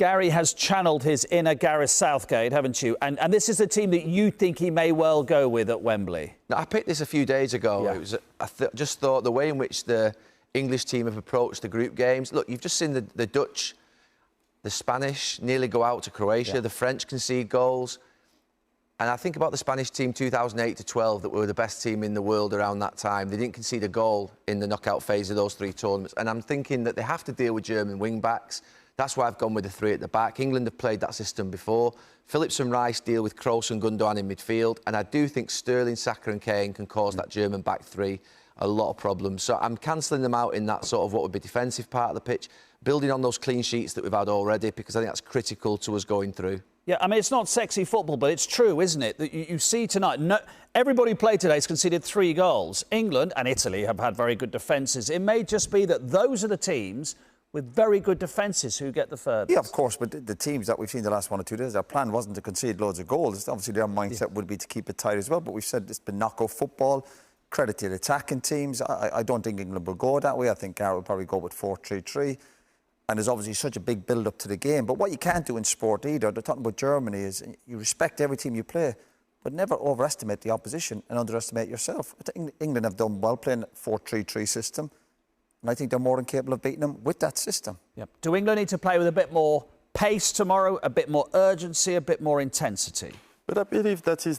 Gary has channeled his inner Gareth Southgate, haven't you? And this is the team that you think he may well go with at Wembley. Now, I picked this a few days ago. Yeah. It was, just thought the way in which the English team have approached the group games. Look, you've just seen the Dutch, the Spanish nearly go out to Croatia. Yeah. The French concede goals. And I think about the Spanish team 2008 to 12 that were the best team in the world around that time. They didn't concede a goal in the knockout phase of those three tournaments. And I'm thinking that they have to deal with German wing-backs. That's why I've gone with the three at the back. England have played that system before. Phillips and Rice deal with Kroos and Gundogan in midfield. And I do think Sterling, Saka and Kane can cause that German back three a lot of problems. So I'm cancelling them out in that sort of what would be defensive part of the pitch, building on those clean sheets that we've had already, because I think that's critical to us going through. Yeah, I mean, it's not sexy football, but it's true, isn't it? That you see tonight, everybody who played today has conceded 3 goals. England and Italy have had very good defences. It may just be that those are the teams with very good defences who get the furthest. Yeah, of course, but the teams that we've seen the last 1 or 2 days, their plan wasn't to concede loads of goals. Obviously, their mindset would be to keep it tight as well, but we've said it's been knockout football. Credit to the attacking teams. I don't think England will go that way. I think Gareth will probably go with 4-3-3. And there's obviously such a big build-up to the game. But what you can't do in sport either, they're talking about Germany, is you respect every team you play, but never overestimate the opposition and underestimate yourself. I think England have done well playing a 4-3-3 system, and I think they're more than capable of beating them with that system. Yep. Do England need to play with a bit more pace tomorrow, a bit more urgency, a bit more intensity? But I believe that is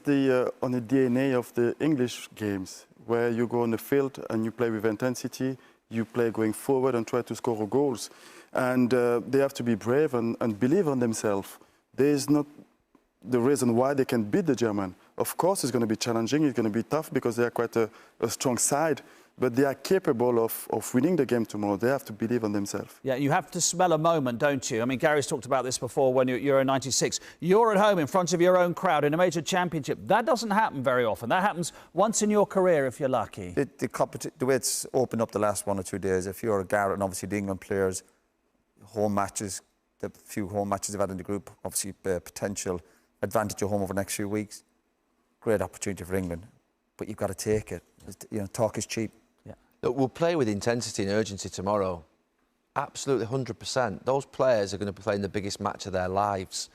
on the DNA of the English games, where you go on the field and you play with intensity, you play going forward and try to score goals. And they have to be brave and believe on themselves. There is not the reason why they can beat the German. Of course, it's going to be challenging, it's going to be tough because they are quite a strong side, but they are capable of winning the game tomorrow. They have to believe on themselves. Yeah, you have to smell a moment, don't you? I mean, Gary's talked about this before when you're at Euro 96. You're at home in front of your own crowd in a major championship. That doesn't happen very often. That happens once in your career if you're lucky. The way it's opened up the last 1 or 2 days, if you're a Gareth and obviously the England players, home matches, the few home matches they've had in the group, obviously potential advantage at home over the next few weeks. Great opportunity for England, but you've got to take it. You know, talk is cheap. Yeah. Look, we'll play with intensity and urgency tomorrow. Absolutely 100%. Those players are going to be playing the biggest match of their lives.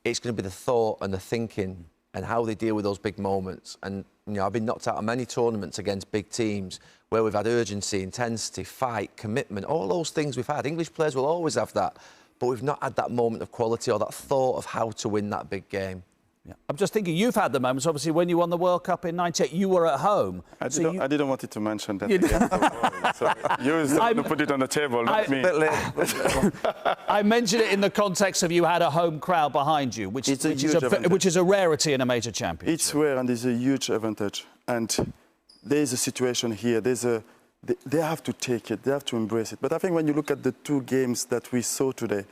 It's going to be the thought and the thinking and how they deal with those big moments. And, you know, I've been knocked out of many tournaments against big teams where we've had urgency, intensity, fight, commitment, all those things we've had. English players will always have that, but we've not had that moment of quality or that thought of how to win that big game. Yeah. I'm just thinking, you've had the moments, obviously, when you won the World Cup in '98, you were at home. I didn't want to mention that again. So you put it on the table, not me. I mentioned it in the context of you had a home crowd behind you, which is a rarity in a major championship. It's rare and it's a huge advantage. And there is a situation here. They have to take it. They have to embrace it. But I think when you look at the 2 games that we saw today,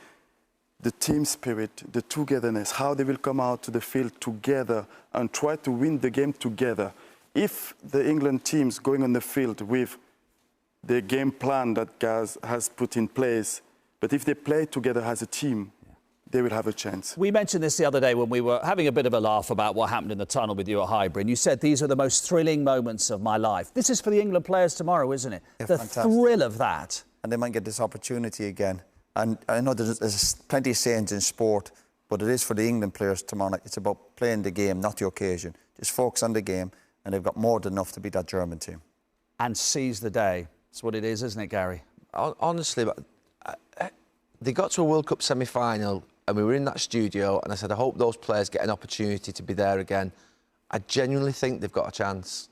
the team spirit, the togetherness, how they will come out to the field together and try to win the game together. If the England team's going on the field with the game plan that Gaz has put in place, but if they play together as a team, they will have a chance. We mentioned this the other day when we were having a bit of a laugh about what happened in the tunnel with you at Highbury. You said these are the most thrilling moments of my life. This is for the England players tomorrow, isn't it? Yeah, the fantastic. Thrill of that. And they might get this opportunity again. And I know there's plenty of sayings in sport, but it is for the England players tomorrow night. It's about playing the game, not the occasion. Just focus on the game, and they've got more than enough to beat that German team. And seize the day. That's what it is, isn't it, Gary? Honestly, they got to a World Cup semi-final and we were in that studio and I said, I hope those players get an opportunity to be there again. I genuinely think they've got a chance.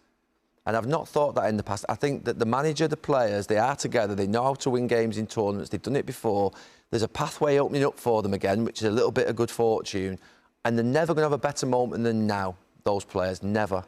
And I've not thought that in the past. I think that the manager, the players, they are together. They know how to win games in tournaments. They've done it before. There's a pathway opening up for them again, which is a little bit of good fortune. And they're never going to have a better moment than now, those players. Never.